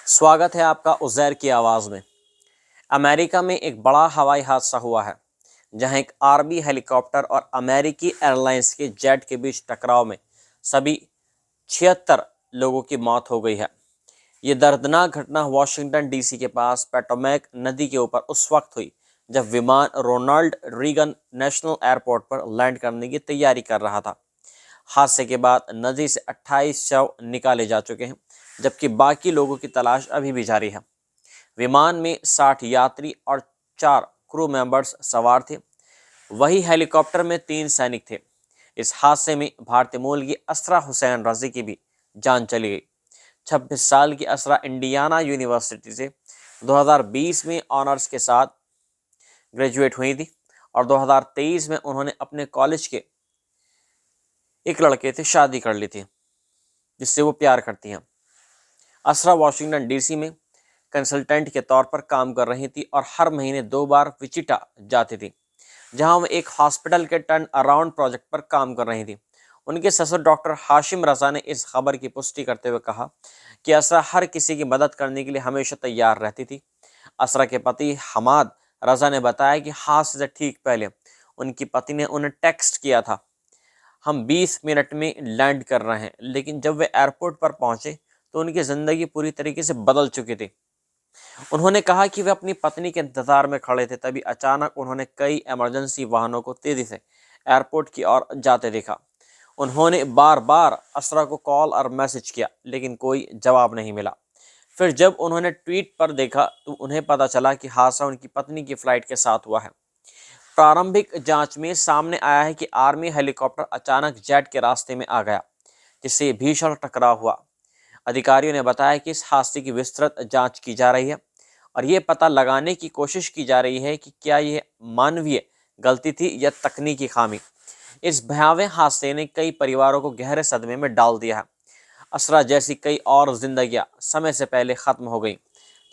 स्वागत है आपका उज़ैर की आवाज़ में। अमेरिका में एक बड़ा हवाई हादसा हुआ है, जहां एक आर्मी हेलीकॉप्टर और अमेरिकी एयरलाइंस के जेट के बीच टकराव में सभी 76 लोगों की मौत हो गई है। ये दर्दनाक घटना वाशिंगटन डीसी के पास पेटोमैक नदी के ऊपर उस वक्त हुई जब विमान रोनाल्ड रीगन नेशनल एयरपोर्ट पर लैंड करने की तैयारी कर रहा था। हादसे के बाद नदी से 28 शव निकाले जा चुके हैं, जबकि बाकी लोगों की तलाश अभी भी जारी है। विमान में 60 यात्री और 4 क्रू मेंबर्स सवार थे। वही हेलीकॉप्टर में 3 सैनिक थे। इस हादसे में भारतीय मूल की असरा हुसैन रजी की भी जान चली गई। 26 साल की असरा इंडियाना यूनिवर्सिटी से 2020 में ऑनर्स के साथ ग्रेजुएट हुई थी और 2023 में उन्होंने अपने कॉलेज के एक लड़के से शादी कर ली थी, जिससे वो प्यार करती हैं। असरा वाशिंगटन डीसी में कंसल्टेंट के तौर पर काम कर रही थी और हर महीने 2 बार विचिटा जाती थी, जहां वो एक हॉस्पिटल के टर्न अराउंड प्रोजेक्ट पर काम कर रही थी। उनके ससुर डॉक्टर हाशिम रजा ने इस खबर की पुष्टि करते हुए कहा कि असरा हर किसी की मदद करने के लिए हमेशा तैयार रहती थी। असरा के पति हमाद रजा ने बताया कि हादसे से ठीक पहले उनकी पत्नी ने उन्हें टेक्स्ट किया था, हम 20 मिनट में लैंड कर रहे हैं। लेकिन जब वे एयरपोर्ट पर पहुंचे तो उनकी ज़िंदगी पूरी तरीके से बदल चुकी थी। उन्होंने कहा कि वे अपनी पत्नी के इंतजार में खड़े थे, तभी अचानक उन्होंने कई इमरजेंसी वाहनों को तेजी से एयरपोर्ट की ओर जाते देखा। उन्होंने बार बार असरा को कॉल और मैसेज किया, लेकिन कोई जवाब नहीं मिला। फिर जब उन्होंने ट्वीट पर देखा तो उन्हें पता चला कि हादसा उनकी पत्नी की फ्लाइट के साथ हुआ है। प्रारंभिक जांच में सामने आया है कि आर्मी हेलीकॉप्टर अचानक जेट के रास्ते में आ गया, जिससे भीषण टकराव हुआ। अधिकारियों ने बताया कि इस हादसे की विस्तृत जांच की जा रही है और ये पता लगाने की कोशिश की जा रही है कि क्या यह मानवीय गलती थी या तकनीकी खामी। इस भयावह हादसे ने कई परिवारों को गहरे सदमे में डाल दिया है। असरा जैसी कई और जिंदगियां समय से पहले खत्म हो गई,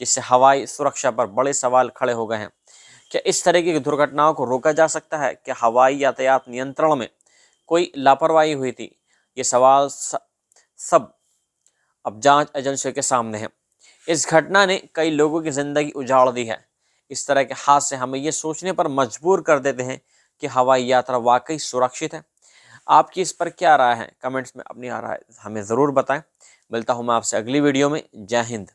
जिससे हवाई सुरक्षा पर बड़े सवाल खड़े हो गए हैं। क्या इस तरह की दुर्घटनाओं को रोका जा सकता है? क्या हवाई यातायात नियंत्रण में कोई लापरवाही हुई थी? ये सवाल सब अब जांच एजेंसियों के सामने है। इस घटना ने कई लोगों की जिंदगी उजाड़ दी है। इस तरह के हादसे हमें ये सोचने पर मजबूर कर देते हैं कि हवाई यात्रा वाकई सुरक्षित है। आपकी इस पर क्या राय है? कमेंट्स में अपनी राय हमें ज़रूर बताएं। मिलता हूं मैं आपसे अगली वीडियो में। जय हिंद।